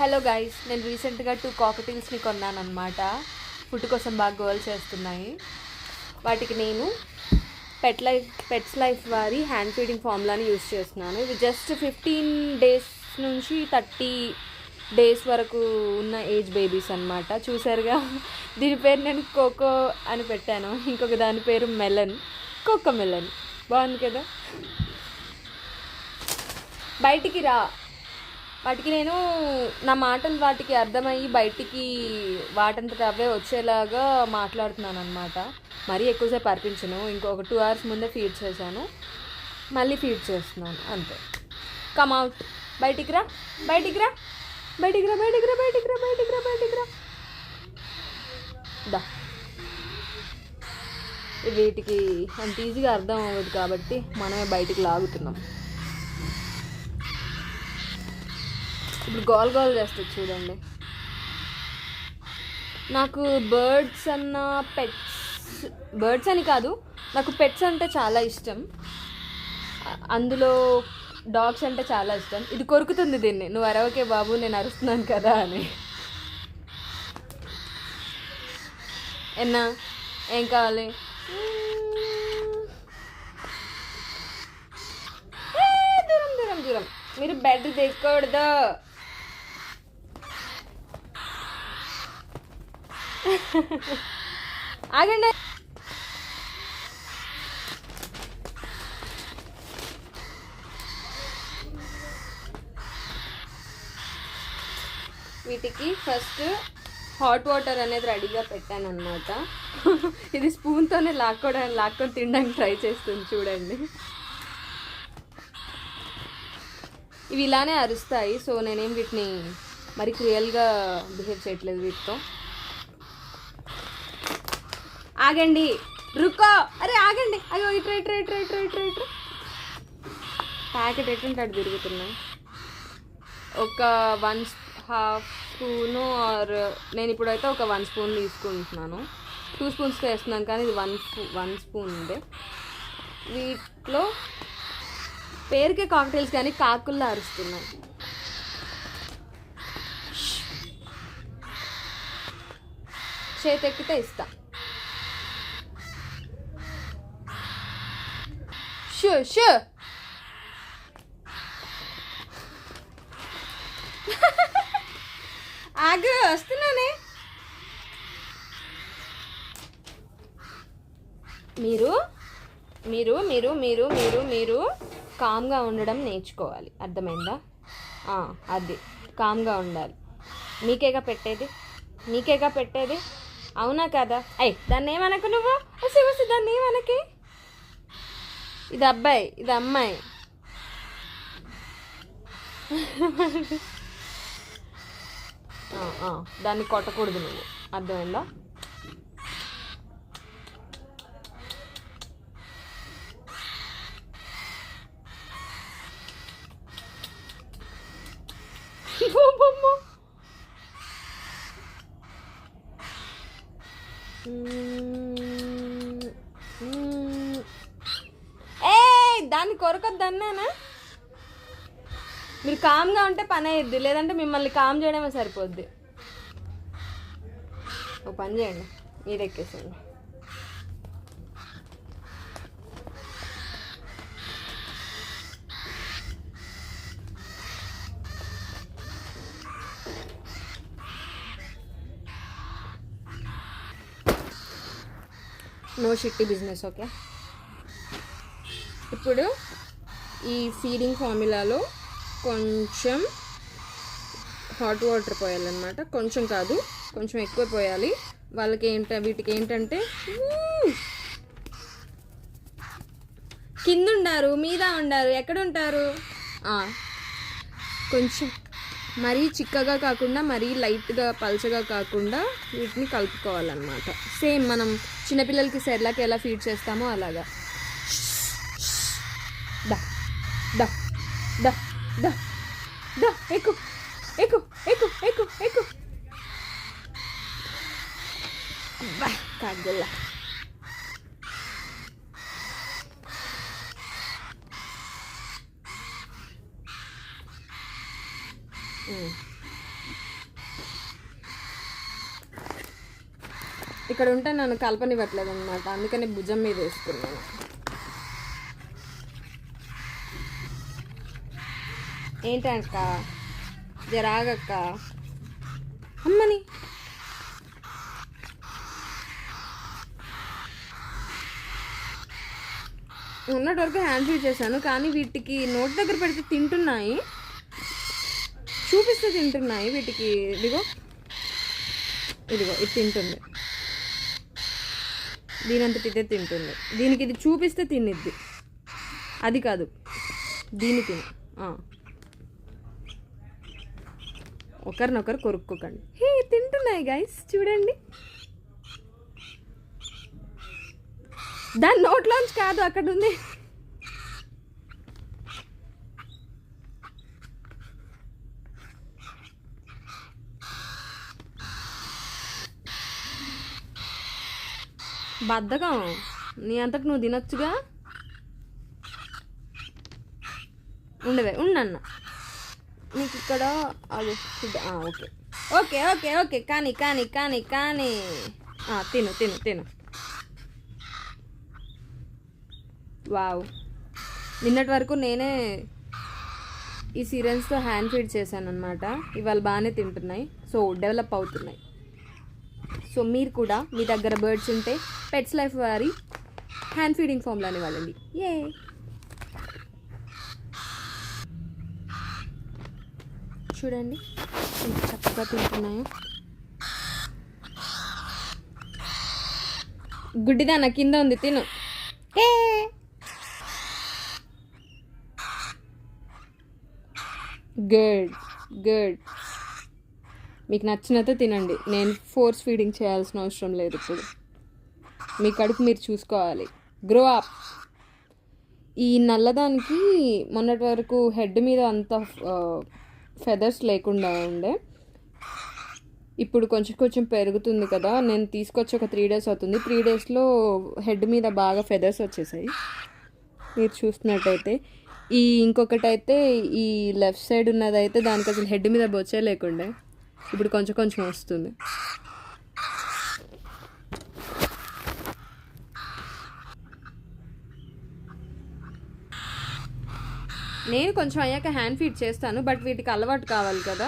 Hello guys, నేను రీసెంట్గా 2 కాకటీల్స్ని కొన్నానమాట. Food కోసం బాగా గోల్ చేస్తున్నాయి. వాటికి నేను పెట్స్ లైఫ్ వారి హ్యాండ్ ఫీడింగ్ ఫార్ములాని యూస్ చేస్తున్నాను. ఇవి జస్ట్ 15 days నుంచి 30 days వరకు ఉన్న ఏజ్ బేబీస్ అనమాట. చూసారుగా, దీని పేరు నేను కోకో అని పెట్టాను. ఇంకొక దాని పేరు మెలన్, కోకో మెలన్. బాగుంది కదా. బయటికి రా, వాటికి నేను నా మాటలు వాటికి అర్థమయ్యి బయటికి వాటంతట అవే వచ్చేలాగా మాట్లాడుతున్నాను అనమాట. మరీ ఎక్కువసేపు అర్పించను. ఇంకొక 2 hours ముందే ఫీడ్ చేశాను, మళ్ళీ ఫీడ్ చేస్తున్నాను అంతే. కమ్ అవుట్, బయటికి రా, బయటికి రా, బయటికి రా, బయటికి రా, బయటికి రా, బయటికి రా, బయటికి రా. దా, వీటికి అంత ఈజీగా అర్థం అవ్వదు కాబట్టి మనమే బయటికి లాగుతున్నాం. ఇప్పుడు గోల్ గోల్ చేస్తుంది చూడండి. నాకు బర్డ్స్ అని కాదు, నాకు పెట్స్ అంటే చాలా ఇష్టం. అందులో డాగ్స్ అంటే చాలా ఇష్టం. ఇది కొరుకుతుంది దీన్ని, నువ్వు అరవకే బాబు, నేను అరుస్తున్నాను కదా అని. ఎన్నా ఏం కావాలి? దూరం దూరం దూరం, మీరు బెడ్ దిగకూడదు. ఆగండి. వీటికి ఫస్ట్ హాట్ వాటర్ అనేది రెడీగా పెట్టాను అనమాట. ఇది స్పూన్తోనే లాక్కొని తినడానికి ట్రై చేస్తుంది చూడండి. ఇవి ఇలానే అరుస్తాయి, సో నేనేం వీటిని మరి క్రియల్గా బిహేవ్ చేయట్లేదు వీటితో. ఆగండి, రుకో, అరే ఆగండి, అయ్యో ఇట్రా ఇట్రా ఇట్రా ఇట్రా ఇట్రా ఇట్రా. ప్యాకెట్ ఎట్టుంటే అటు తిరుగుతున్నాయి. ఒక 1.5 స్పూను ఆర్ నేను ఇప్పుడైతే ఒక 1 స్పూన్ తీసుకుంటున్నాను. 2 స్పూన్స్తో వేస్తున్నాను కానీ ఇది 1 స్పూన్ ఉంది. వీటిలో పేరుకే కాక్టైల్స్ కానీ కాకుల్లా అరుస్తున్నాయి. చేతెక్కితే ఇస్తా. Shoe shoe. ఆగు, వస్తున్నానే. మీరు మీరు మీరు మీరు మీరు మీరు కామ్గా ఉండడం నేర్చుకోవాలి, అర్థమైందా? అది కామ్గా ఉండాలి. నీకేగా పెట్టేది, అవునా కదా? దాన్ని ఏమనకు నువ్వు, వసి దాన్ని ఏమనకి. ఇది అబ్బాయి, ఇది అమ్మాయి. దాన్ని కొట్టకూడదు నువ్వు, అర్థమైందా? దాన్ని కొరకొద్దన్నానా? మీరు కామ్గా ఉంటే పని అయ్యిద్ది, లేదంటే మిమ్మల్ని కామ్ చేయడమే సరిపోద్ది. ఓ పని చేయండి, మీరు ఎక్కేసేయండి. No shitty business, okay? ఇప్పుడు ఈ ఫీడింగ్ ఫార్ములాలో కొంచెం హాట్ వాటర్ పోయాలన్నమాట. కొంచెం కాదు, కొంచెం ఎక్కువ పోయాలి. వీటికి ఏంటంటే కింద ఉండారు, మీద ఉండారు, ఎక్కడ ఉంటారు? కొంచెం మరీ చిక్కగా కాకుండా, మరీ లైట్గా పల్చగా కాకుండా వీటిని కలుపుకోవాలన్నమాట. సేమ్ మనం చిన్నపిల్లలకి సెర్లాక్ ఎలా ఫీడ్ చేస్తామో అలాగా. దా దా దా దా దా, ఎక్కు ఎక్కు ఎక్కు ఎక్కు ఎక్కు. కాగల. ఇక్కడ ఉంటే నన్ను కలపనివ్వట్లేదు అనమాట, అందుకని భుజం మీద వేసుకున్నాను. ఏంటక్క జరాగక్క అమ్మని. ఉన్నటి వరకు హ్యాండ్ ఫీడ్ చేశాను, కానీ వీటికి నోటి దగ్గర పెడితే తింటున్నాయి, చూపిస్తే తింటున్నాయి. వీటికి ఇదిగో ఇదిగో ఇది తింటుంది, దీనంతటి ఇదే తింటుంది. దీనికి ఇది చూపిస్తే తినిద్ది, అది కాదు దీన్ని తిని. ఒకరినొకరు కొరుక్కోకండి. హే తింటున్నాయి గైస్, చూడండి. దాని నోట్లోంచి కాదు, అక్కడ ఉంది. బద్ధకం, నీ అంతకు నువ్వు తినొచ్చుగా. ఉండవే ఉండన్న, నీకు ఇక్కడ అది ఓకే ఓకే ఓకే ఓకే కానీ కానీ కానీ కానీ తిను తిను తిను. వావ్, నిన్నటి వరకు నేనే ఈ సిరెన్స్తో హ్యాండ్ ఫీడ్ చేశాను అనమాట. ఇవాళ బాగానే తింటున్నాయి, సో డెవలప్ అవుతున్నాయి. సో మీరు కూడా మీ దగ్గర బర్డ్స్ ఉంటే పెట్స్ లైఫ్ వారి హ్యాండ్ ఫీడింగ్ ఫామ్లానే వాళ్ళండి. ఏ చూడండి ఎంత చక్కగా తింటున్నాయో. గుడ్డిదాన్న కింద ఉంది, తిను. ఏ గుడ్ గుడ్, మీకు నచ్చినట్టే తినండి. నేను ఫోర్స్ ఫీడింగ్ చేయాల్సిన అవసరం లేదు. ఇప్పుడు మీ కడుపు మీరు చూసుకోవాలి. Grow up. ఈ నల్లదానికి మొన్నటి వరకు హెడ్ మీద అంత ఫెదర్స్ లేకుండా ఉండే, ఇప్పుడు కొంచెం కొంచెం పెరుగుతుంది కదా. నేను తీసుకొచ్చి ఒక 3 days అవుతుంది. 3 daysలో హెడ్ మీద బాగా ఫెదర్స్ వచ్చేసాయి మీరు చూస్తున్నట్టయితే. ఇంకొకటైతే ఈ లెఫ్ట్ సైడ్ ఉన్నదైతే దానికి అసలు హెడ్ మీద బొచ్చే లేకుండే, ఇప్పుడు కొంచెం కొంచెం వస్తుంది. నేను కొంచెం అయ్యాక హ్యాండ్ ఫీడ్ చేస్తాను, బట్ వీటికి అలవాటు కావాలి కదా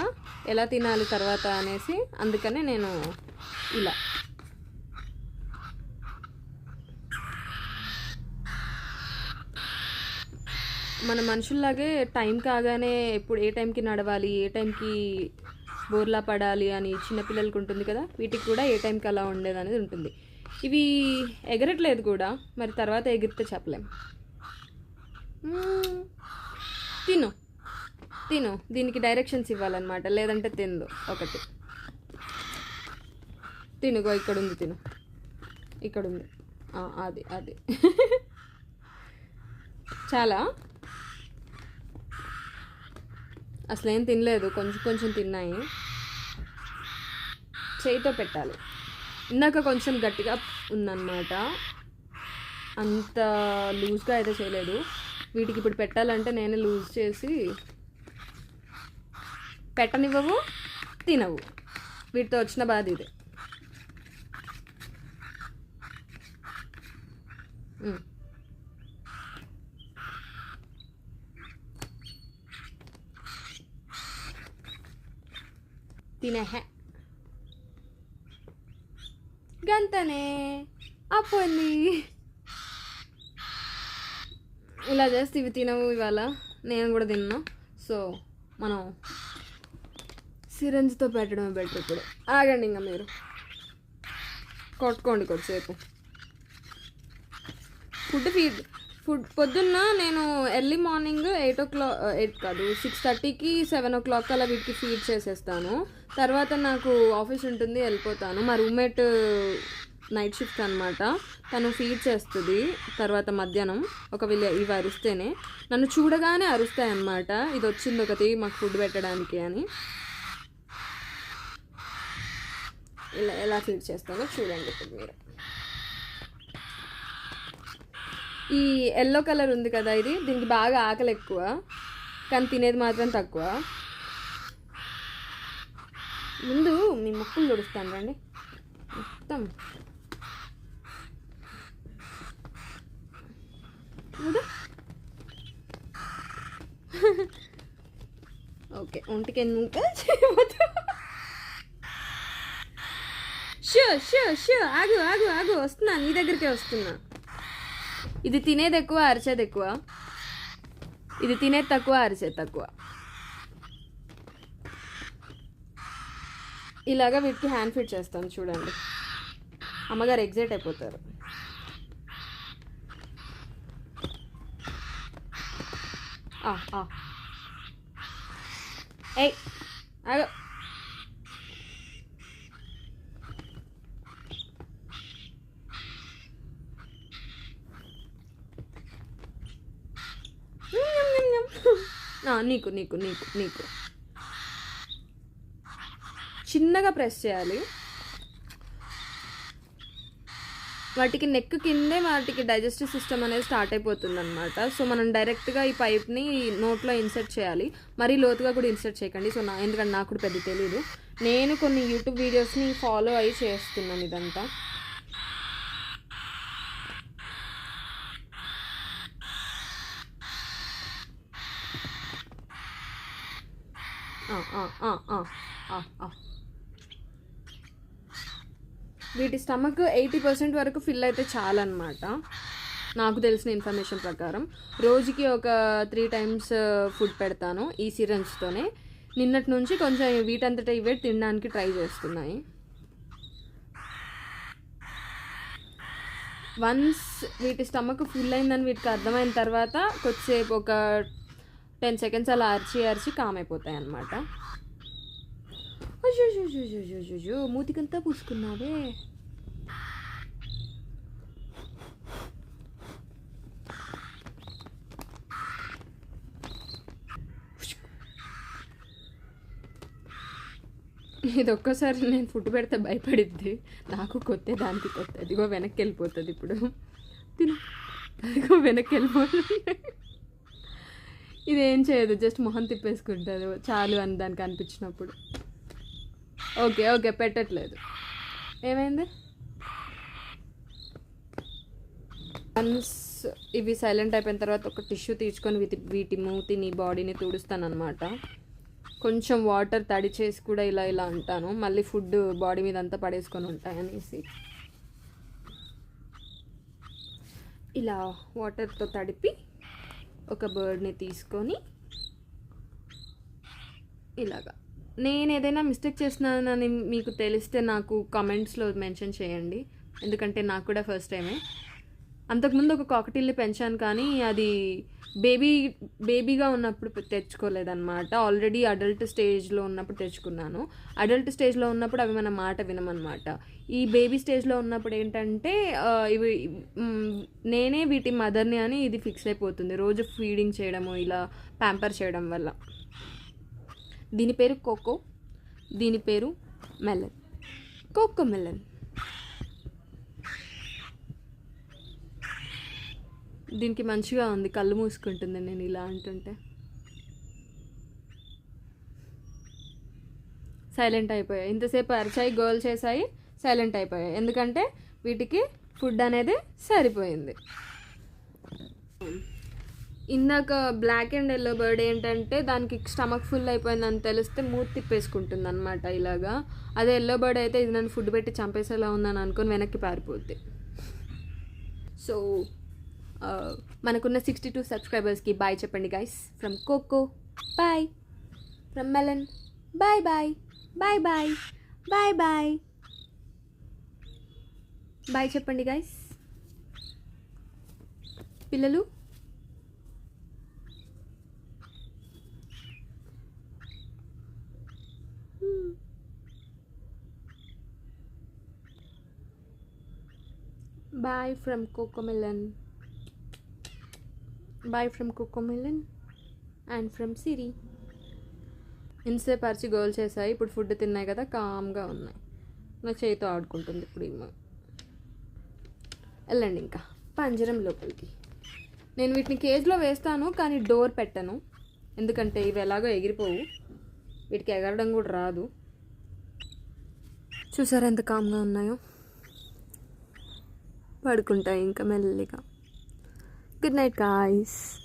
ఎలా తినాలి తర్వాత అనేసి, అందుకనే నేను ఇలా. మన మనుషుల్లాగే టైం కాగానే ఎప్పుడు ఏ టైంకి నడవాలి, ఏ టైంకి బోర్లా పడాలి అని చిన్నపిల్లలకి ఉంటుంది కదా, వీటికి కూడా ఏ టైంకి అలా ఉండేది అనేది ఉంటుంది. ఇవి ఎగరట్లేదు కూడా, మరి తర్వాత ఎగిరితే చెప్పలేం. తిను తిను, దీనికి డైరెక్షన్స్ ఇవ్వాలన్నమాట, లేదంటే తిందు. ఒకటి తినుగో, ఇక్కడ ఉంది, తిను, ఇక్కడ ఉంది, అది అది చాలా అసలేం తినలేదు, కొంచెం కొంచెం తిన్నాయి. చేయితో పెట్టాలి. ఇందాక కొంచెం గట్టిగా ఉందన్నమాట, అంత లూజ్గా అయితే చేయలేదు. వీటికి ఇప్పుడు పెట్టాలంటే నేనే లూజ్ చేసి పెట్టనివ్వవు, తినవు. వీటితో వచ్చిన బాధ ఇదే. తినే గంతనే అపోయింది. ఇలా చేస్తే ఇవి తినవు. ఇవాళ నేను కూడా తిన్నా. సో మనం సిరంజ్తో పెట్టడమే బెటర్. ఇప్పుడు ఆగండి, ఇంకా మీరు కొట్టుకోండి కొద్దిసేపు. ఫుడ్ పొద్దున్న నేను ఎర్లీ మార్నింగ్ 8 కాదు 6:30కి 7 o'clock అలా వీటికి ఫీడ్ చేసేస్తాను. తర్వాత నాకు ఆఫీస్ ఉంటుంది, వెళ్ళిపోతాను. మా రూమ్మేట్ నైట్ షిఫ్ట్ అనమాట, తను ఫీడ్ చేస్తుంది. తర్వాత మధ్యాహ్నం ఒకవేళ ఇవి అరిస్తేనే, నన్ను చూడగానే అరుస్తాయి అన్నమాట, ఇది వచ్చింది ఒకటి మాకు ఫుడ్ పెట్టడానికి అని. ఇలా ఎలా ఫీడ్ చేస్తానో చూడండి ఇప్పుడు మీరు. ఈ ఎల్లో కలర్ ఉంది కదా, దీనికి బాగా ఆకలి ఎక్కువ, కానీ తినేది మాత్రం తక్కువ. ముందు మీ ముక్కులు తుడుస్తాను రండి. మొత్తం ఓకే, ఒంటికి ఎందుకు చేయవద్దు. షూ షూ షూ ఆగు ఆగు ఆగు, వస్తున్నా, నీ దగ్గరికే వస్తున్నా. ఇది తినేది ఎక్కువ, అరిచేది ఎక్కువ. ఇది తినేది తక్కువ, అరిచేది తక్కువ. ఇలాగా వీటికి హ్యాండ్ ఫిట్ చేస్తాను చూడండి. అమ్మగారు ఎగ్జైట్ అయిపోతారు. ఏయ్ ఆగు. నీకు నీకు నీకు నీకు చిన్నగా ప్రెస్ చేయాలి. వాటికి నెక్ కిందే వాటికి డైజెస్టివ్ సిస్టమ్ అనేది స్టార్ట్ అయిపోతుంది అనమాట. సో మనం డైరెక్ట్గా ఈ పైప్ని నోట్లో ఇన్సర్ట్ చేయాలి. మరీ లోతుగా కూడా ఇన్సర్ట్ చేయకండి. సో ఎందుకంటే నాకు కూడా పెద్ద తెలీదు. నేను కొన్ని యూట్యూబ్ వీడియోస్ని ఫాలో అయ్యి చేస్తున్నాను ఇదంతా. వీటి స్టమక్ 80% వరకు ఫిల్ అయితే చాలన్నమాట. నాకు తెలిసిన ఇన్ఫర్మేషన్ ప్రకారం రోజుకి ఒక 3 times ఫుడ్ పెడతాను ఈ సిరంజ్తోనే. నిన్నటి నుంచి కొంచెం వీటంతటా ఇవే తినడానికి ట్రై చేస్తున్నాయి. వన్స్ వీటి స్టమక్ ఫుల్ అయిందని వీటికి అర్థమైన తర్వాత కొద్దిసేపు ఒక 10 seconds అలా అరిచి కామ్ అయిపోతాయి అన్నమాట. అయ్యో మూతికంతా పూసుకున్నావే. ఇది ఒక్కసారి నేను ఫుడ్ పెడితే భయపడిద్ది. నాకు కొత్త, దానికి కొత్త. ఇదిగో వెనక్కి వెళ్ళిపోతుంది ఇప్పుడు. తిను, అదిగో వెనక్కి వెళ్ళిపోతుంది. ఇదేం చేయదు, జస్ట్ మొహం తిప్పేసుకుంటుంది చాలు అని దానికి అనిపించినప్పుడు. ఓకే ఓకే పెట్టట్లేదు. ఏమైంది? వన్స్ ఇవి సైలెంట్ అయిపోయిన తర్వాత ఒక టిష్యూ తీసుకొని వీటి మూతిని, బాడీని తుడుస్తాను అనమాట. కొంచెం వాటర్ తడి చేసి కూడా ఇలా ఇలా అంటాను, మళ్ళీ ఫుడ్ బాడీ మీద అంతా పడేసుకొని ఉంటాయనేసి. ఇలా వాటర్తో తడిపి ఒక బర్డ్ని తీసుకొని ఇలాగా. నేను ఏదైనా మిస్టేక్ చేస్తున్నానని మీకు తెలిస్తే నాకు కామెంట్స్లో మెన్షన్ చేయండి, ఎందుకంటే నాకు కూడా ఫస్ట్ టైమే. అంతకుముందు ఒక కాకటిల్ని పెంచాను, కానీ అది బేబీగా ఉన్నప్పుడు తెచ్చుకోలేదన్నమాట. ఆల్రెడీ అడల్ట్ స్టేజ్లో ఉన్నప్పుడు తెచ్చుకున్నాను. అడల్ట్ స్టేజ్లో ఉన్నప్పుడు అవి మన మాట వినమన్నమాట. ఈ బేబీ స్టేజ్లో ఉన్నప్పుడు ఏంటంటే ఇవి నేనే వీటి మదర్ని అని ఇది ఫిక్స్ అయిపోతుంది, రోజు ఫీడింగ్ చేయడము, ఇలా ప్యాంపర్ చేయడం వల్ల. దీని పేరు కోకో, దీని పేరు మెలన్, కోకో మెలన్. దీనికి మంచిగా ఉంది, కళ్ళు మూసుకుంటుంది నేను ఇలా అంటుంటే. సైలెంట్ అయిపోయాయి. ఇంతసేపు అరిచాయి, గోల్ చేసాయి, సైలెంట్ అయిపోయాయి. ఎందుకంటే వీటికి ఫుడ్ అనేది సరిపోయింది. ఇందాక బ్లాక్ అండ్ ఎల్లో బర్డ్ ఏంటంటే దానికి స్టమక్ ఫుల్ అయిపోయిందని తెలిస్తే మూతి తిప్పేసుకుంటుంది అనమాట ఇలాగా. అదే ఎల్లో బర్డ్ అయితే ఇది నన్ను ఫుడ్ పెట్టి చంపేసేలా ఉందని అనుకొని వెనక్కి పారిపోద్ది. సో మనకున్న 62 సబ్స్క్రైబర్స్కి బాయ్ చెప్పండి guys. From Coco bye, from Melon bye bye bye bye bye bye bye చెప్పండి గైస్. పిల్లలు bye from Cocomelon, bye from Cocomelon and from Siri. ఇంతసేపు అరిచి గోల్ చేసాయి, ఇప్పుడు ఫుడ్ తిన్నాయి కదా, కామ్గా ఉన్నాయి. నా చేతితో ఆడుకుంటుంది ఇప్పుడు. వెళ్ళండి ఇంకా పంజరం లోపలికి. నేను వీటిని కేజ్లో వేస్తాను, కానీ డోర్ పెట్టను, ఎందుకంటే ఇవి ఎలాగో ఎగిరిపోవు, వీటికి ఎగరడం కూడా రాదు. చూసారా ఎంత కామ్గా ఉన్నాయో. పడుకుంటాయి ఇంకా మెల్లిగా. Good night guys.